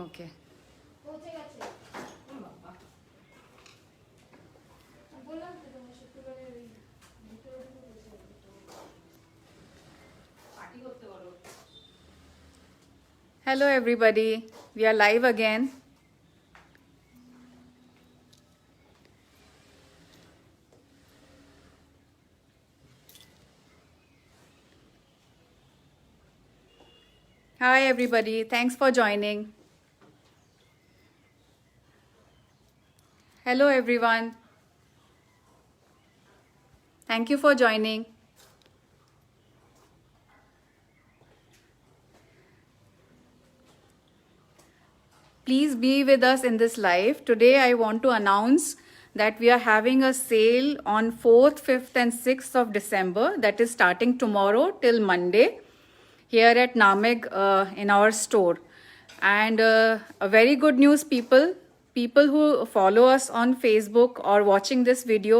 Okay Hello everybody, we are live again. Hi everybody, thanks for joining. Hello everyone. Thank you for joining. Please be with us in this live. Today I want to announce that we are having a sale on 4th, 5th and 6th of December, that is starting tomorrow till Monday here at Nameg in our store. And a very good news, people who follow us on Facebook or watching this video,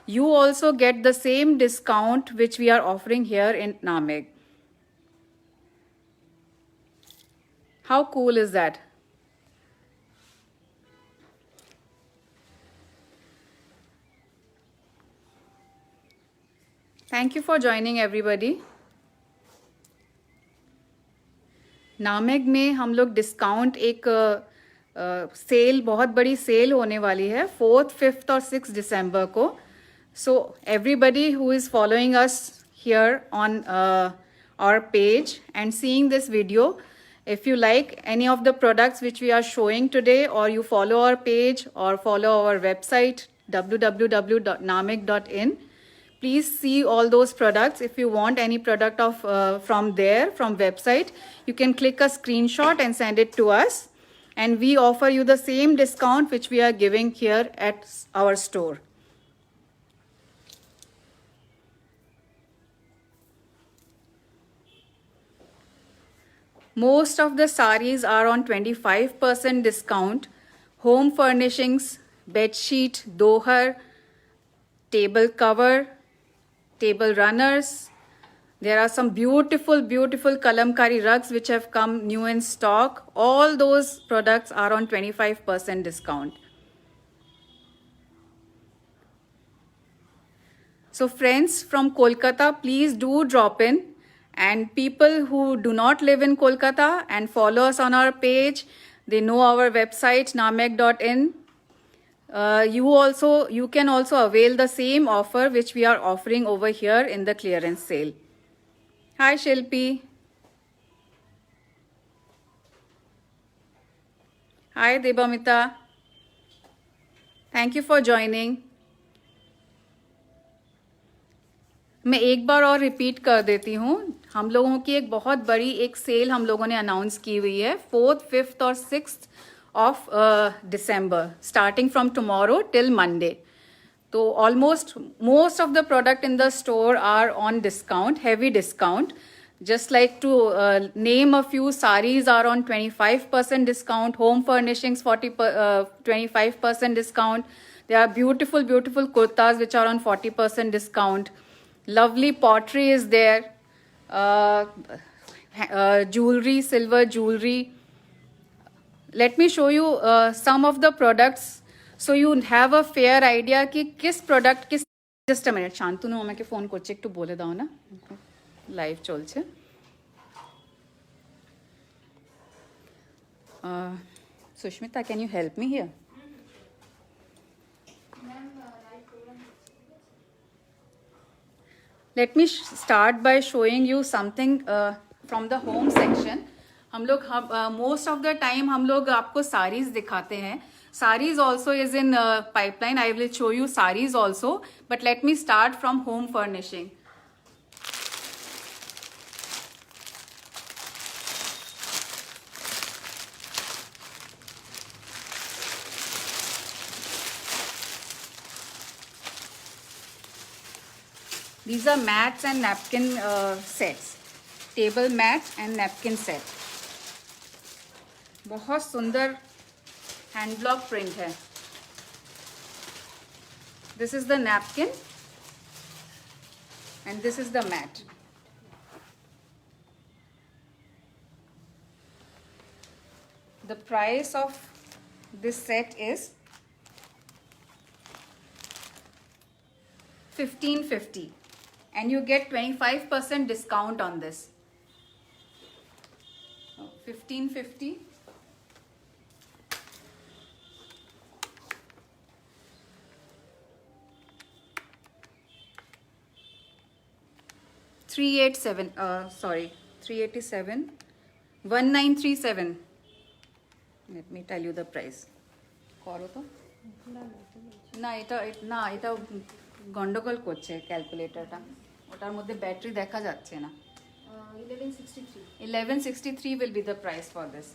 you also get the same discount which we are offering here in Nameg. How cool is that? Thank you for joining everybody. नामेग में हम लोग discount एक cell बहुत बड़ी cell होने वाली है 4th, 5th और 6th दिसंबर को. So everybody who is following us here on our page and seeing this video, if you like any of the products which we are showing today, or you follow our page or follow our website www.nameg.in, please see all those products. If you want any product of from website, you can click a screenshot and send it to us, and we offer you the same discount which we are giving here at our store. Most of the sarees are on 25% discount. Home furnishings, bed sheet, dohar, table cover, table runners. There are some beautiful kalamkari rugs which have come new in stock. All those products are on 25% discount. So friends from Kolkata, please do drop in. And people who do not live in Kolkata and follow us on our page, they know our website nameg.in. You can also avail the same offer which we are offering over here in the clearance sale. Hi Shilpi. Hi Debamita. Thank you for joining. मैं एक बार और repeat कर देती हूँ, हम लोगों की एक बहुत बड़ी एक सेल हम लोगों ने अनाउंस की हुई है 4th, 5th और 6th of December, starting from tomorrow till Monday. तो almost most of the product in the store are on discount, heavy discount. Just like to name a few, sarees are on 25% discount, home furnishings 25% discount. There are beautiful kurtas which are on 40% discount. Lovely pottery is there. Jewelry, silver jewelry. Let me show you some of the products so you have a fair idea कि किस product किस. Just a minute, Shantanu আমাকে phone করছে, একটু বলে দাও না, live চলছে. Sushmita, can you help me here? Let me start by showing you something from the home section. हम लोग most of the time हम लोग आपको sarees दिखाते हैं. Sarees also is in pipeline. I will show you sarees also, but let me start from home furnishing. These are mats and napkin sets. Table mat and napkin set. बहुत सुंदर hand block print है. This is the napkin and this is the mat. The price of this set is 1550 and you get 25% discount on this. 1550. Sorry, 387, 1937. Let me tell you the price. করো তো না এটা গন্ডগোল করছে ক্যালকুলেটরটা, ওটার মধ্যে battery দেখা যাচ্ছে না। 1163 will be the price for this.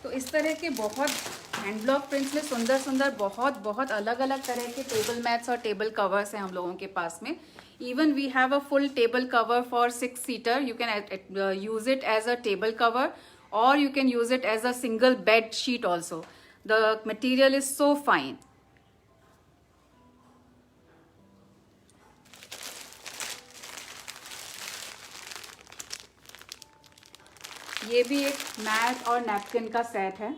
तो इस तरह के बहुत हैंड ब्लॉक प्रिंट्स में सुंदर सुंदर बहुत बहुत अलग अलग तरह के टेबल मैट्स और टेबल कवर्स हैं हम लोगों के पास में. Even we have a full table cover for 6 seater. You can use it as a table cover और you can use it as a single bed sheet also. The material is so fine. ये भी एक mat और napkin का set है.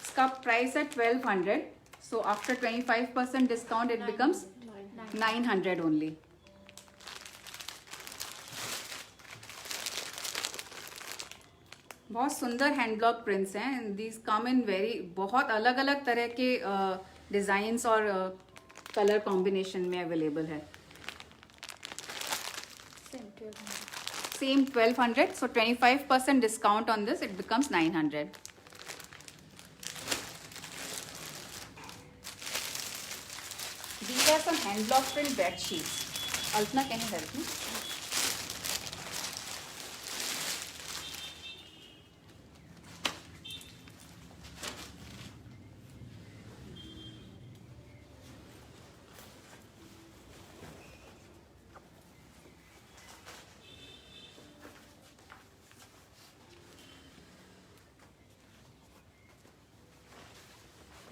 इसका price है 1200. So after 25% discount it becomes 900 only. बहुत सुंदर हैंड ब्लॉक प्रिंट्स हैं. दीज कम इन बहुत अलग अलग तरह के डिजाइन्स और कलर कॉम्बिनेशन में अवेलेबल है. Same 1200. So 25% discount on this, it becomes 900. These are some hand block print bed sheets. Alpna, can you help me?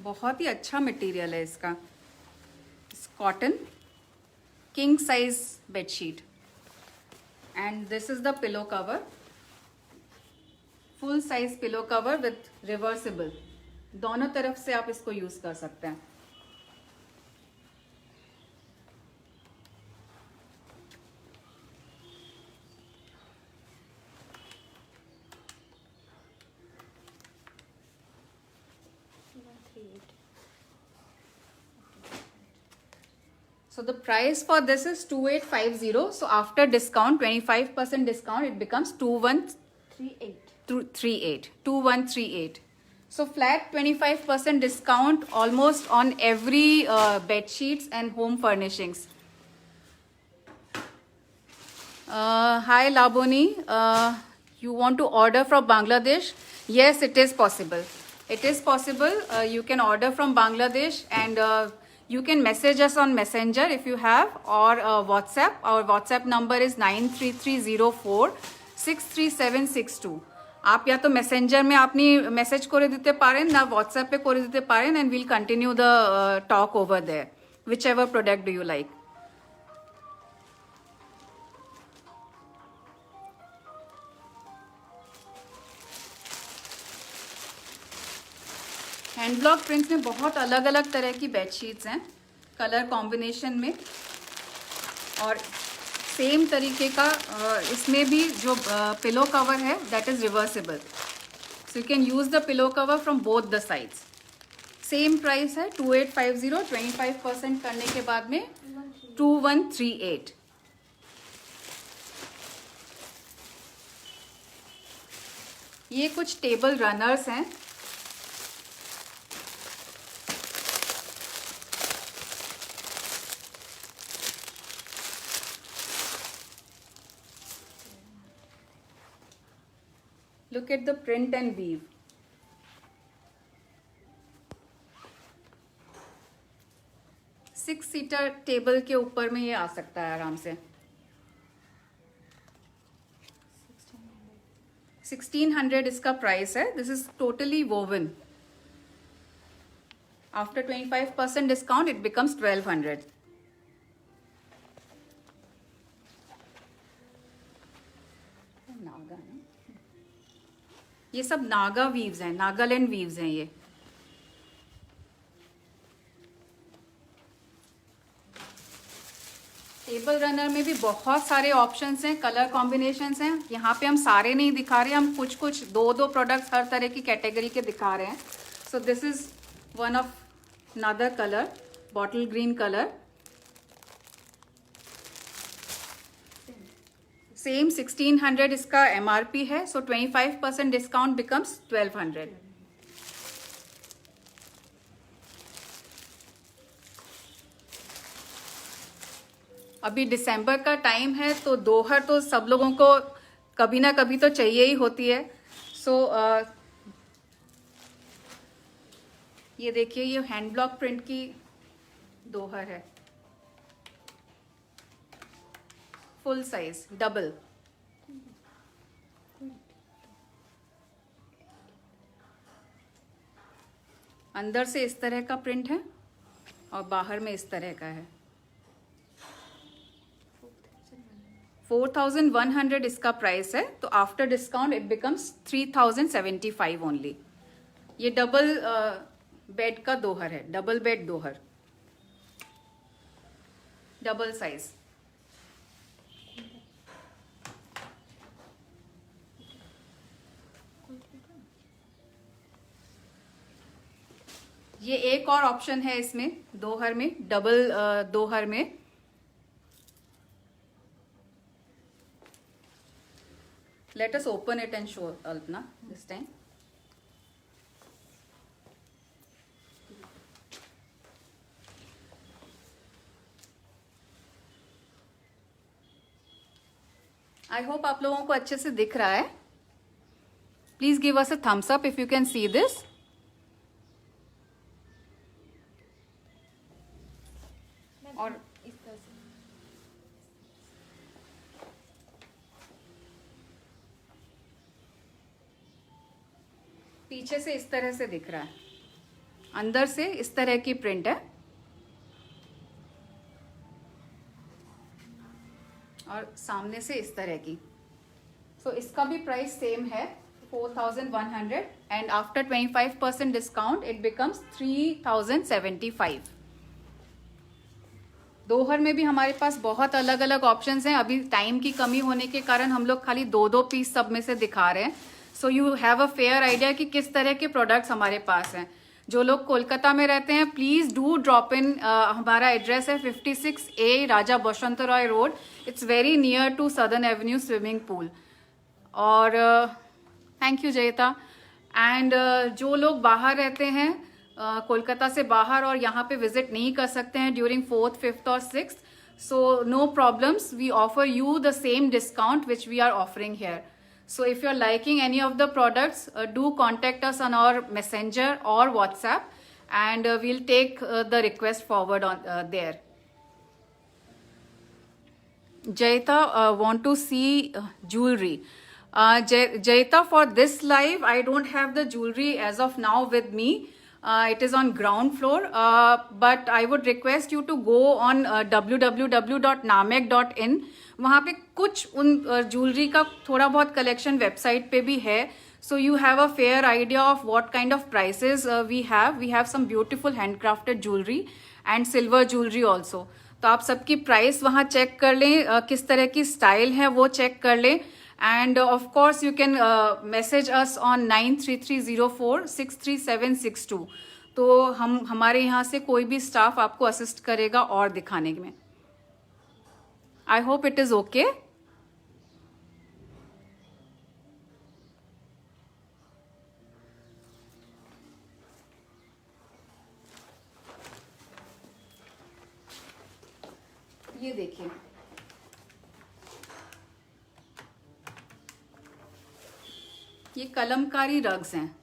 बहुत ही अच्छा मटेरियल है इसका. Cotton king size bedsheet and this is the pillow cover. Full size pillow cover with reversible. दोनों तरफ से आप इसको use कर सकते हैं. So the price for this is 2850. So after discount, 25% discount, it becomes 2138. So flat 25% discount almost on every bed sheets and home furnishings. Hi Laboni, you want to order from Bangladesh? Yes, it is possible. It is possible. You can order from Bangladesh and you can message us on Messenger if you have, or WhatsApp. Our WhatsApp number is 93304-63762. आप या तो messenger में अपनी message করে দিতে পারেন না হোয়াটসঅ্যাপে করে দিতে পারেন and we'll continue the talk over there. Whichever product do you like. Hand block prints में बहुत अलग अलग तरह की बेडशीट्स हैं कलर कॉम्बिनेशन में. और सेम तरीके का इसमें भी जो पिलो कवर है that is reversible. So you can use the pillow cover from both the sides. Same price है 2850. 25% करने के बाद में 2138. ये कुछ टेबल रनर्स हैं. Look at the print and weave. Six seater table के ऊपर में ये आ सकता है आराम से. 1600 इसका प्राइस है. This is totally woven. After 25% discount, it becomes 1200. Naga ना, ये सब नागा वीव्स हैं, नागालैंड वीव्स हैं ये. टेबल रनर में भी बहुत सारे ऑप्शंस हैं, कलर कॉम्बिनेशंस हैं. यहाँ पे हम सारे नहीं दिखा रहे, हम कुछ कुछ दो प्रोडक्ट्स हर तरह की कैटेगरी के दिखा रहे हैं. So this is one of another colour, bottle green colour. Same 1600 इसका MRP है. सो 25% डिस्काउंट बिकम्स 1200. अभी दिसंबर का टाइम है तो दोहर तो सब लोगों को कभी ना कभी तो चाहिए ही होती है. सो ये देखिए, ये हैंड ब्लॉक प्रिंट की दोहर है, फुल साइज डबल. अंदर से इस तरह का प्रिंट है और बाहर में इस तरह का है. 4100 इसका प्राइस है. तो after discount it becomes 3075 only. ये डबल बेड का दोहर है, डबल बेड दोहर, डबल साइज. ये एक और ऑप्शन है इसमें दोहर में, डबल दोहर में. Let us open it and show Alpna this time. I hope आप लोगों को अच्छे से दिख रहा है. Please give us a thumbs up if you can see this. और पीछे से इस तरह से दिख रहा है, अंदर से इस तरह की प्रिंट है और सामने से इस तरह की. सो इसका भी प्राइस सेम है, 4100 and after 25% discount it becomes 3075. दोहर में भी हमारे पास बहुत अलग अलग ऑप्शंस हैं. अभी टाइम की कमी होने के कारण हम लोग खाली दो पीस सब में से दिखा रहे हैं. सो you have a fair idea कि किस तरह के प्रोडक्ट्स हमारे पास हैं. जो लोग कोलकाता में रहते हैं प्लीज डू ड्रॉप इन. हमारा एड्रेस है 56A Raja Basant Roy road. It's very near to southern avenue swimming pool. और थैंक यू जयता. एंड जो लोग बाहर रहते हैं कोलकाता से बाहर और यहाँ पे विजिट नहीं कर सकते हैं ड्यूरिंग 4th, 5th और 6th, so no problems, we offer you the same discount which we are offering here. So if you're liking any of the products, do contact us on our messenger or WhatsApp and we'll take the request forward on there. Jayita want to see jewelry. Jayita, for this live, I don't have the jewelry as of now with me. It is on ground floor, but I would request you to go on www.namek.in. वहाँ पे कुछ उन jewellery का थोड़ा बहुत collection website पे भी है. So you have a fair idea of what kind of prices we have some beautiful handcrafted jewellery and silver jewellery also. तो आप सबकी प्राइस वहाँ चेक कर लें, किस तरह की स्टाइल है वो चेक कर लें. End of course you can message us on 9330463762. तो हमारे यहाँ से कोई भी स्टाफ आपको असिस्ट करेगा और दिखाने में. I hope it is okay. ये देखिए, ये कलमकारी रग्स हैं.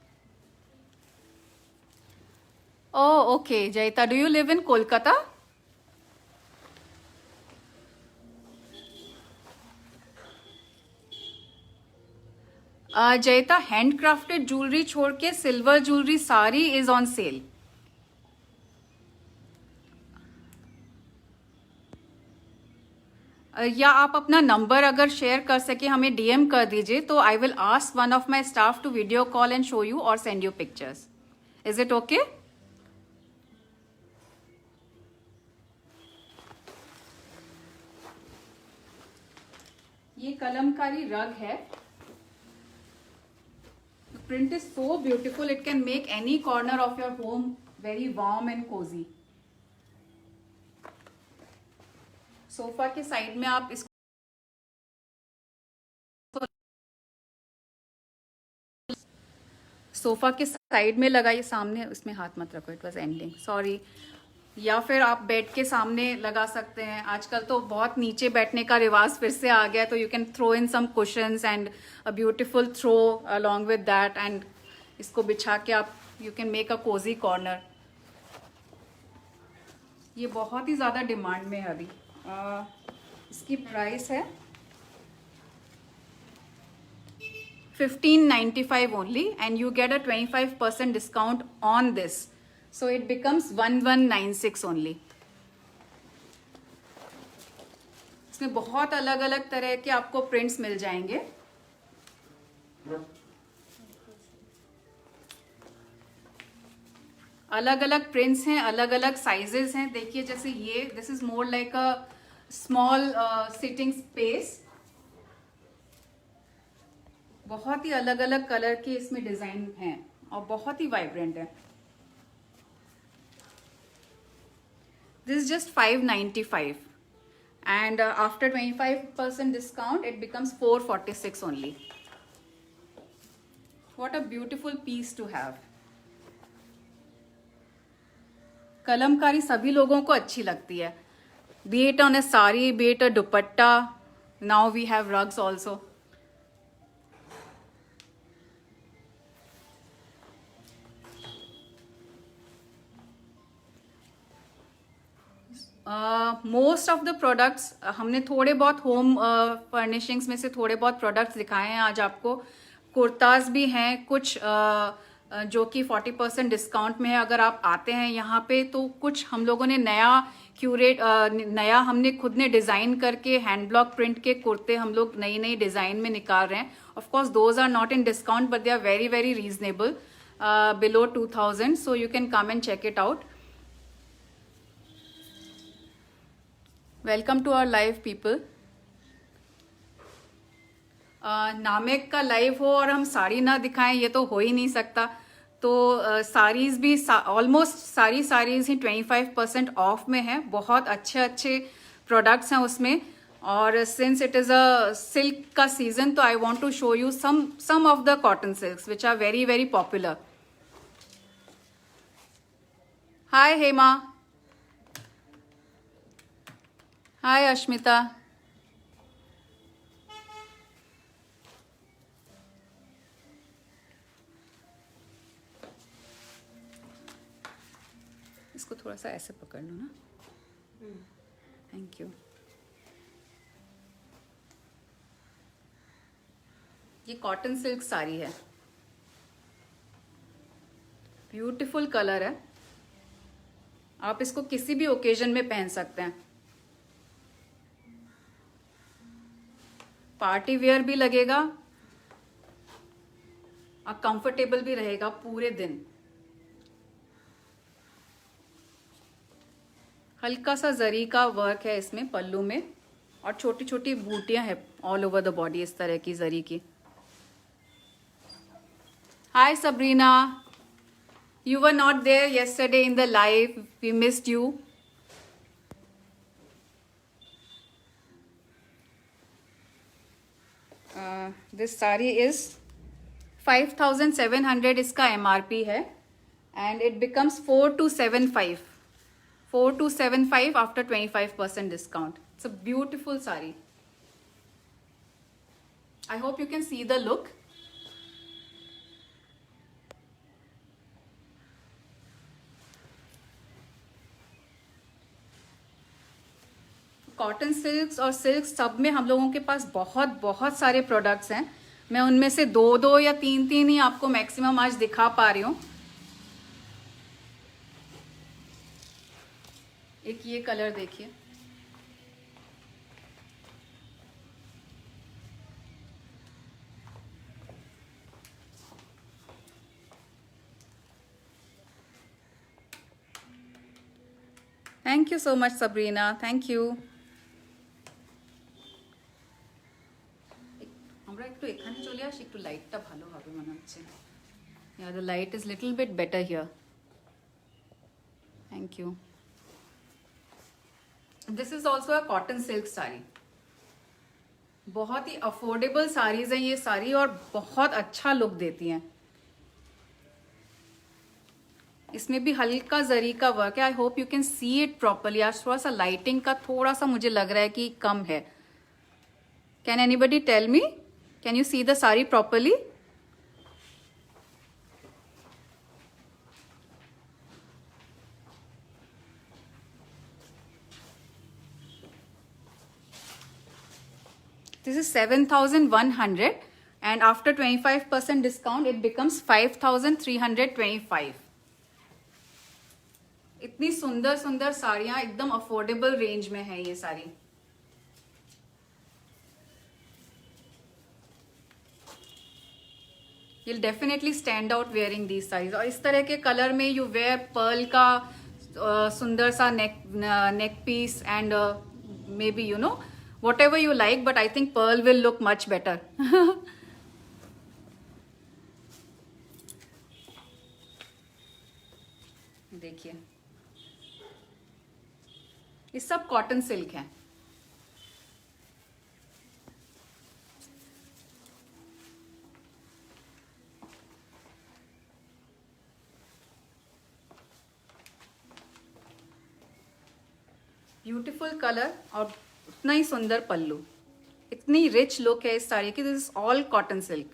Oh, okay, Jayita, do you live in Kolkata? Jayita, handcrafted jewellery छोड़ के सिल्वर ज्वेलरी सारी इज ऑन सेल. या आप अपना नंबर अगर शेयर कर सके हमें डीएम कर दीजिए, तो I will ask one of my staff to video call and show you और send you pictures. Is it okay? ये कलमकारी रग है. The print is so beautiful, it can make any corner of your home very warm and cozy. Sofa के side में आप इसको sofa के side में लगाइए. सामने उसमें हाथ मत रखो, इट वाज एंडिंग, सॉरी. या फिर आप बेड के सामने लगा सकते हैं. आजकल तो बहुत नीचे बैठने का रिवाज फिर से आ गया, तो you can throw in some cushions and a beautiful throw along with that, and इसको बिछा के आप you can make a cosy corner. ये बहुत ही ज़्यादा डिमांड में है अभी. इसकी प्राइस है 1595 only, and you get a 25% discount on this, so it becomes 1196 only. इसमें बहुत अलग अलग तरह के आपको प्रिंट्स मिल जाएंगे. अलग अलग प्रिंट्स हैं, अलग अलग साइजेस हैं. देखिए जैसे ये, this is more like a small sitting space. बहुत ही अलग अलग कलर के इसमें डिजाइन हैं और बहुत ही वाइब्रेंट है. This is just 595, and after 25% discount it becomes 446 only. What a beautiful piece to have. Kalamkari सभी लोगों को अच्छी लगती है, be it on a sari, be it a dupatta. Now we have rugs also. Most of the products हमने थोड़े बहुत home furnishings में से थोड़े बहुत प्रोडक्ट्स दिखाए हैं आज आपको. कुर्ताज भी हैं कुछ जो कि 40% डिस्काउंट में है. अगर आप आते हैं यहाँ पे तो कुछ हम लोगों ने नया नया हमने खुद ने डिज़ाइन करके हैंड ब्लॉक प्रिंट के कुर्ते हम लोग नई नई डिज़ाइन में निकाल रहे हैं. Of course those are not in discount, but they are very very reasonable, below 2000, so you can come and check it out. Welcome to our live people. नामेक का लाइव हो और हम साड़ी ना दिखाएं, ये तो हो ही नहीं सकता. तो साड़ीज भी ऑलमोस्ट सारी साड़ीज ही 25% ऑफ में है. बहुत अच्छे अच्छे प्रोडक्ट्स हैं उसमें. और since it is a silk का सीजन, तो I want to show you some of the cotton silks which are very very popular. Hi Hema. Hi Ashmita. इसको थोड़ा सा ऐसे पकड़ लो ना. Thank you. ये कॉटन सिल्क साड़ी है, ब्यूटीफुल कलर है. आप इसको किसी भी ओकेजन में पहन सकते हैं. पार्टी वेयर भी लगेगा और कंफर्टेबल भी रहेगा पूरे दिन. हल्का सा जरी का वर्क है इसमें पल्लू में, और छोटी छोटी बूटियां हैं ऑल ओवर द बॉडी इस तरह की जरी की. Hi Sabrina, you were not there yesterday in the live, we missed you. This saree is 5700 इसका MRP है, and it becomes 4275. 4275 after 25% discount. It's a beautiful saree. I hope you can see the look. Cotton silks और silk सब में हम लोगों के पास बहुत बहुत सारे प्रोडक्ट्स हैं. मैं उनमें से दो या तीन ही आपको मैक्सिमम आज दिखा पा रही हूँ. एक ये कलर देखिए, thank you so much Sabrina, thank you. আমরা একটু এখানে চলে আসি, একটু লাইটটা ভালো হবে মনে হচ্ছে। Yeah, the light is little bit better here. Thank you. This is also a cotton silk sari. बहुत ही अफोर्डेबल साड़ीज हैं ये सारी और बहुत अच्छा लुक देती हैं। इसमें भी हल्का जरी का वर्क है। I hope you can see it properly. आज थोड़ा सा लाइटिंग का थोड़ा सा मुझे लग रहा है कि कम है। Can anybody tell me, can you see the sari properly? This is 7,100 and after 25% discount it becomes 5,325। इतनी सुंदर सुंदर साड़ियां एकदम अफोर्डेबल रेंज में है ये सारी। You'll definitely stand out wearing these sarees। और इस तरह के कलर में यू वेयर पर्ल का सुंदर सा neck piece and maybe you know whatever you like, but I think pearl will look much better। देखिए ये सब कॉटन सिल्क है। ब्यूटीफुल कलर और इतना ही सुंदर पल्लू, इतनी रिच लुक है इस साड़ी की। This is all cotton silk.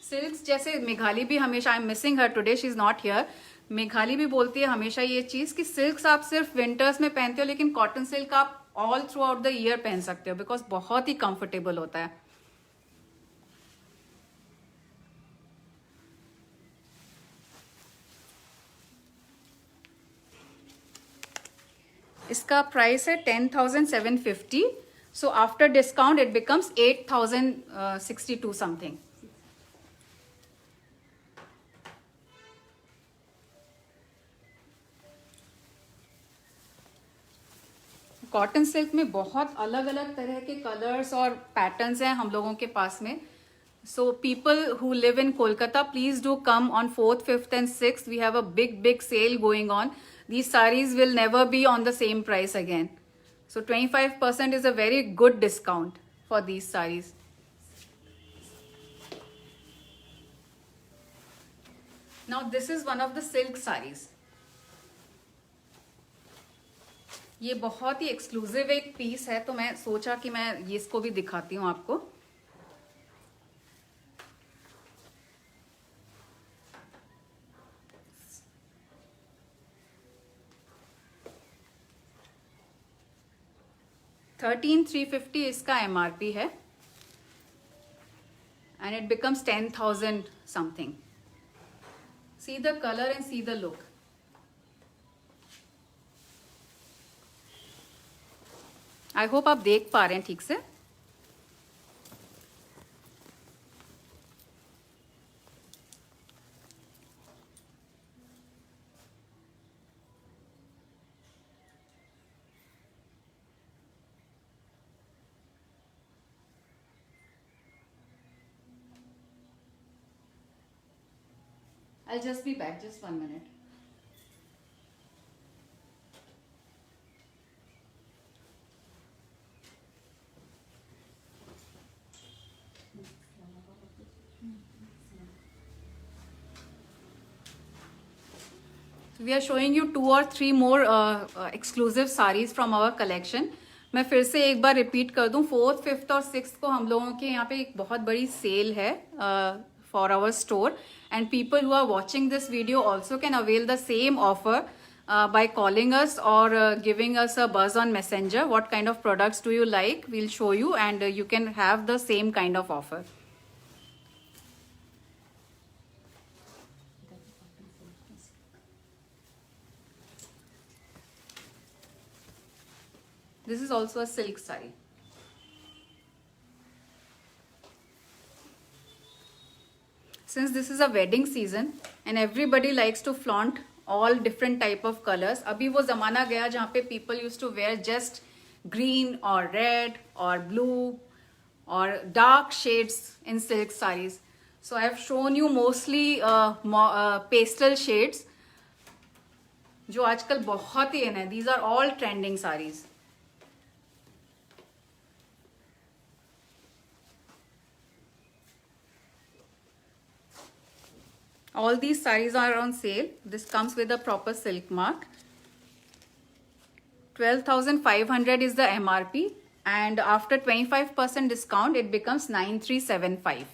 Silks जैसे मेघाली भी हमेशा, I am missing her today, she is not here. Meghali भी बोलती है हमेशा ये चीज कि सिल्क्स आप सिर्फ विंटर्स में पहनते हो, लेकिन कॉटन सिल्क आप all through out the year पहन सकते हो, बिकॉज बहुत ही कंफर्टेबल होता है। इसका प्राइस है 10,750। So after discount it becomes 8,062 something. Cotton silk में बहुत अलग अलग तरह के कलर्स और पैटर्न्स हैं हम लोगों के पास में। So people who live in Kolkata, please do come on 4th, 5th and 6th। We have a big sale going on. These sarees will never be on the same price again. So 25% is a very good discount for these sarees. Now this is one of the silk sarees. ये बहुत ही exclusive एक piece है, तो मैं सोचा कि मैं ये इसको भी दिखाती हूँ आपको। $13,350 इसका MRP है and it becomes 10,000 something। See the color and see the look। I hope आप देख पा रहे हैं ठीक से। I'll just be back, just 1 minute। We are showing you 2 or 3 more exclusive sarees from our collection। मैं फिर से एक बार रिपीट कर दूं, 4th, 5th और 6th को हम लोगों के यहाँ पे एक बहुत बड़ी सेल है for our store, and people who are watching this video also can avail the same offer by calling us or giving us a buzz on Messenger. What kind of products do you like? We'll show you, and you can have the same kind of offer. This is also a silk saree। Since this is a wedding season, and everybody likes to flaunt all different type of colours. अभी वो जमाना गया जहाँ पे people use to wear just green और red और blue or dark shades in silk sarees. So I have shown you mostly pastel shades जो आजकल बहुत ही in है. These are all trending sarees. All these sarees are on sale. This comes with a proper silk mark. 12,500 is the MRP. And after 25% discount, it becomes 9,375.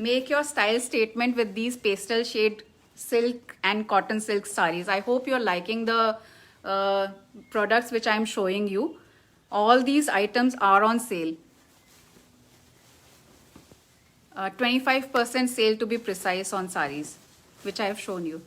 Make your style statement with these pastel shade silk and cotton silk sarees. I hope you're liking the products which I'm showing you. All these items are on sale. 25% sale to be precise on sarees, which I have shown you.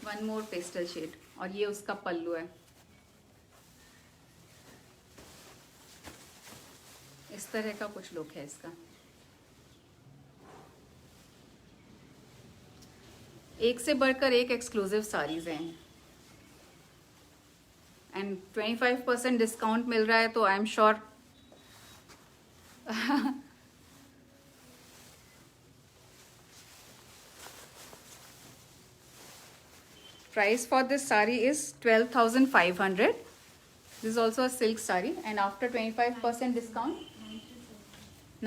One more pastel shade और ये उसका पल्लू है. इस तरह का कुछ look है इसका. एक से बढ़कर एक एक्सक्लूसिव साड़ीज हैं एंड 25% डिस्काउंट मिल रहा है तो I am sure price for this saree is 12,500. This is also a silk saree and after 25% discount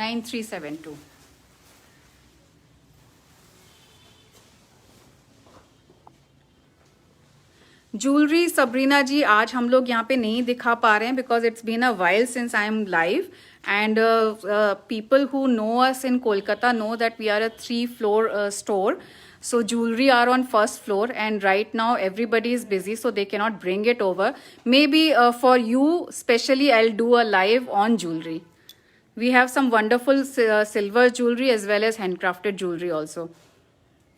9,372. Jewellery Sabrina जी आज हम लोग यहाँ पे नहीं दिखा पा रहे हैं because it's been a while since I am live and people who know us in Kolkata know that we are a 3-floor store. So jewelry are on first floor and right now everybody is busy so they cannot bring it over. Maybe for you specially I'll do a live on jewelry. We have some wonderful silver jewelry as well as handcrafted jewelry also.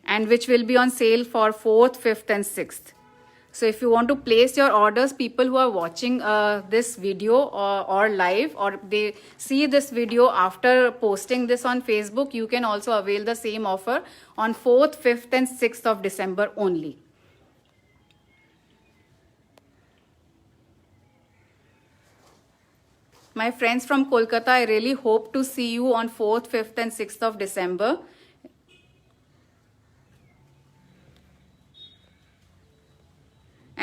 And which will be on sale for 4th, 5th and 6th. So if you want to place your orders, people who are watching this video or live or they see this video after posting this on Facebook, you can also avail the same offer on 4th, 5th and 6th of December only. My friends from Kolkata, I really hope to see you on 4th, 5th and 6th of December.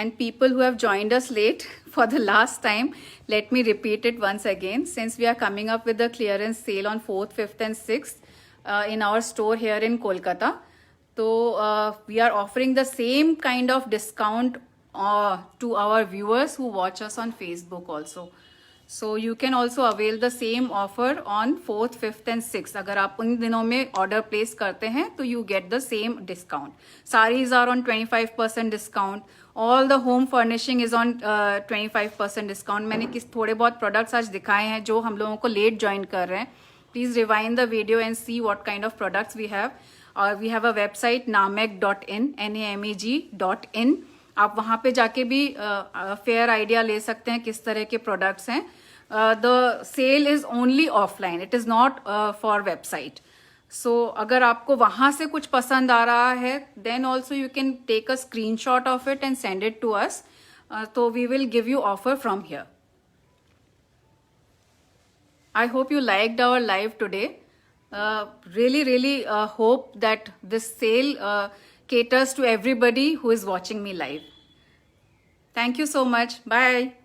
And people who have joined us late for the last time, let me repeat it once again. Since we are coming up with the clearance sale on 4th, 5th and 6th in our store here in Kolkata. So we are offering the same kind of discount to our viewers who watch us on Facebook also. So you can also avail the same offer on 4th, 5th and 6th. अगर आप उन दिनों में order place करते हैं तो you get the same discount. Sarees are on 25% discount. All the home furnishing is on 25% discount. मैंने थोड़े बहुत products आज दिखाए हैं जो हम लोगों को late join कर रहे हैं. Please rewind the video and see what kind of products we have. We have a website nameg.in, nameg.in. आप वहाँ पे जाके भी fair idea ले सकते हैं किस तरह के products हैं. The sale is only offline. It is not for website. So अगर आपको वहाँ से कुछ पसंद आ रहा है then also you can take a screenshot of it and send it to us. So we will give you offer from here. I hope you liked our live today. Really hope that this sale caters to everybody who is watching me live. Thank you so much. Bye.